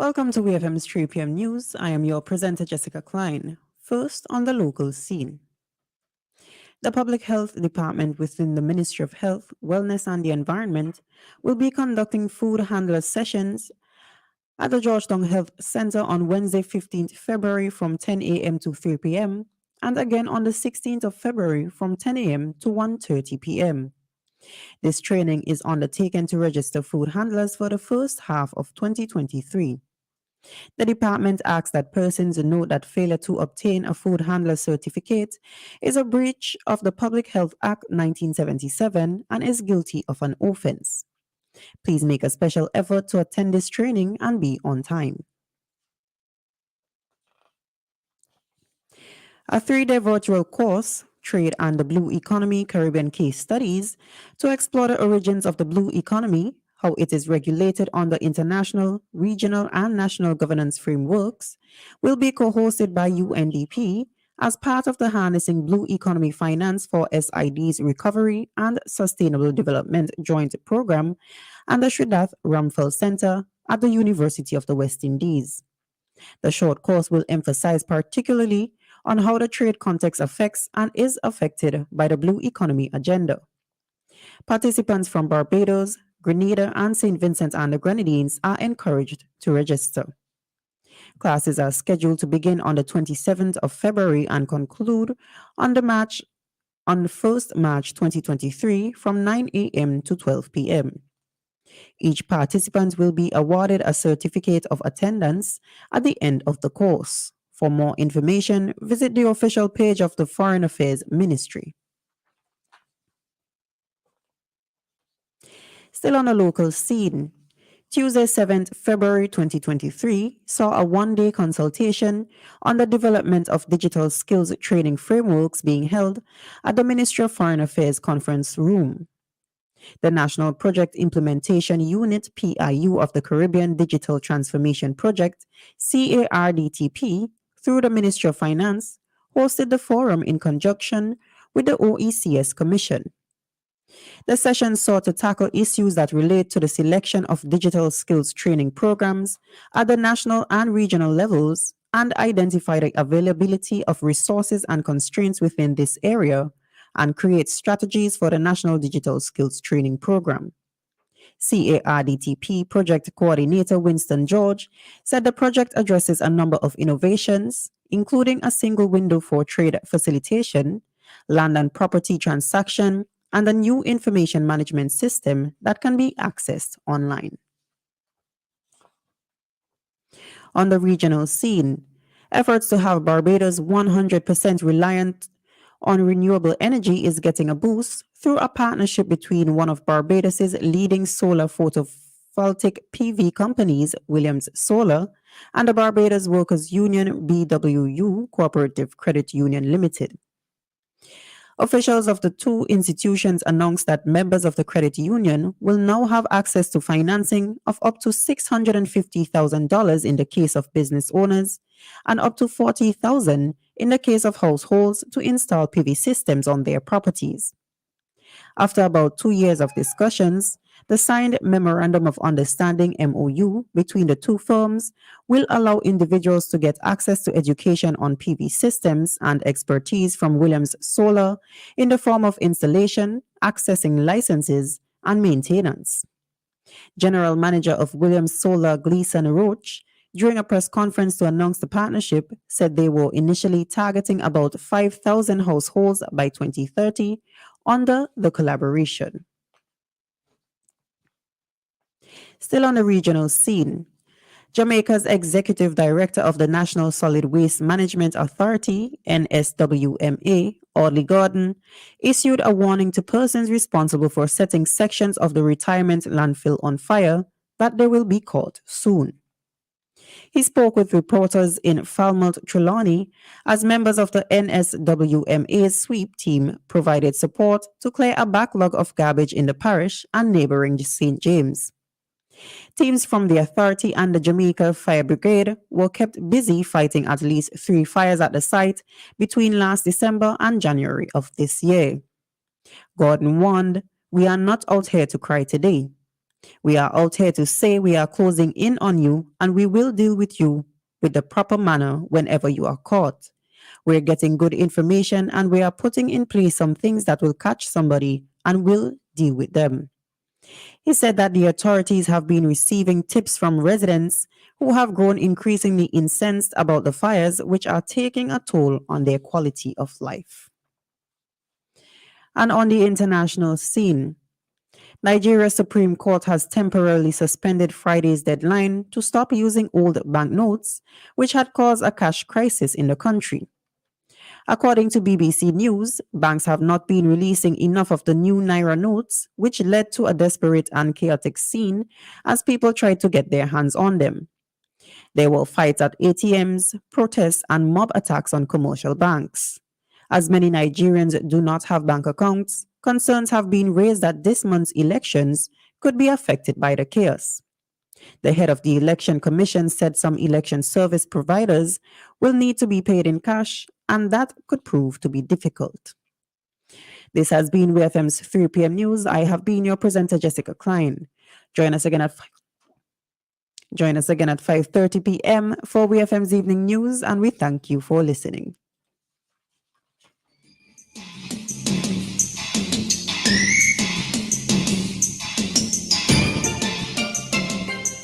Welcome to WEFM's 3 p.m. news. I am your presenter, Jessica Klein. First, on the local scene. The Public Health Department within the Ministry of Health, Wellness and the Environment will be conducting food handler sessions at the Georgetown Health Center on Wednesday, 15th February from 10 a.m. to 3 p.m. and again on the 16th of February from 10 a.m. to 1:30 p.m. This training is undertaken to register food handlers for the first half of 2023. The department asks that persons note that failure to obtain a food handler certificate is a breach of the Public Health Act 1977 and is guilty of an offense. Please make a special effort to attend this training and be on time. A 3-day virtual course, Trade and the Blue Economy Caribbean Case Studies, to explore the origins of the blue economy, how it is regulated under international, regional, and national governance frameworks, will be co-hosted by UNDP as part of the Harnessing Blue Economy Finance for SID's Recovery and Sustainable Development Joint Program and the Sridath Ramphal Center at the University of the West Indies. The short course will emphasize particularly on how the trade context affects and is affected by the blue economy agenda. Participants from Barbados, Grenada, and St. Vincent and the Grenadines are encouraged to register. Classes are scheduled to begin on the 27th of February and conclude on the 1st March 2023 from 9 a.m. to 12 p.m. Each participant will be awarded a certificate of attendance at the end of the course. For more information, visit the official page of the Foreign Affairs Ministry. Still on a local scene, Tuesday, 7th February 2023 saw a one-day consultation on the development of digital skills training frameworks being held at the Ministry of Foreign Affairs Conference Room. The National Project Implementation Unit PIU of the Caribbean Digital Transformation Project, CARDTP, through the Ministry of Finance, hosted the forum in conjunction with the OECS Commission. The session sought to tackle issues that relate to the selection of digital skills training programs at the national and regional levels and identify the availability of resources and constraints within this area and create strategies for the National Digital Skills Training Program. CARDTP Project Coordinator Winston George said the project addresses a number of innovations, including a single window for trade facilitation, land and property transaction, and a new information management system that can be accessed online. On the regional scene, efforts to have Barbados 100% reliant on renewable energy is getting a boost through a partnership between one of Barbados's leading solar photovoltaic PV companies, Williams Solar, and the Barbados Workers Union BWU Cooperative Credit Union Limited. Officials of the two institutions announced that members of the credit union will now have access to financing of up to $650,000 in the case of business owners and up to $40,000 in the case of households to install PV systems on their properties. After about 2 years of discussions, the signed Memorandum of Understanding MOU between the two firms will allow individuals to get access to education on PV systems and expertise from Williams Solar in the form of installation, accessing licenses, and maintenance. General Manager of Williams Solar Gleason Roach, during a press conference to announce the partnership, said they were initially targeting about 5,000 households by 2030 under the collaboration. Still on the regional scene, Jamaica's Executive Director of the National Solid Waste Management Authority, NSWMA, Audley Gordon, issued a warning to persons responsible for setting sections of the retirement landfill on fire that they will be caught soon. He spoke with reporters in Falmouth, Trelawney, as members of the NSWMA's sweep team provided support to clear a backlog of garbage in the parish and neighboring St. James. Teams from the authority and the Jamaica Fire Brigade were kept busy fighting at least 3 fires at the site between last December and January of this year. Gordon warned, "We are not out here to cry today. We are out here to say we are closing in on you and we will deal with you with the proper manner whenever you are caught. We're getting good information and we are putting in place some things that will catch somebody and will deal with them. He said that the authorities have been receiving tips from residents who have grown increasingly incensed about the fires, which are taking a toll on their quality of life. And on the international scene, Nigeria's Supreme Court has temporarily suspended Friday's deadline to stop using old banknotes, which had caused a cash crisis in the country. According to BBC News, banks have not been releasing enough of the new Naira notes, which led to a desperate and chaotic scene as people tried to get their hands on them. There were fights at ATMs, protests, and mob attacks on commercial banks. As many Nigerians do not have bank accounts, concerns have been raised that this month's elections could be affected by the chaos. The head of the Election Commission said some election service providers will need to be paid in cash, and that could prove to be difficult. This has been WEFM's 3 p.m. news. I have been your presenter, Jessica Klein. Join us again at 5:30 p.m. for WEFM's evening news, and we thank you for listening.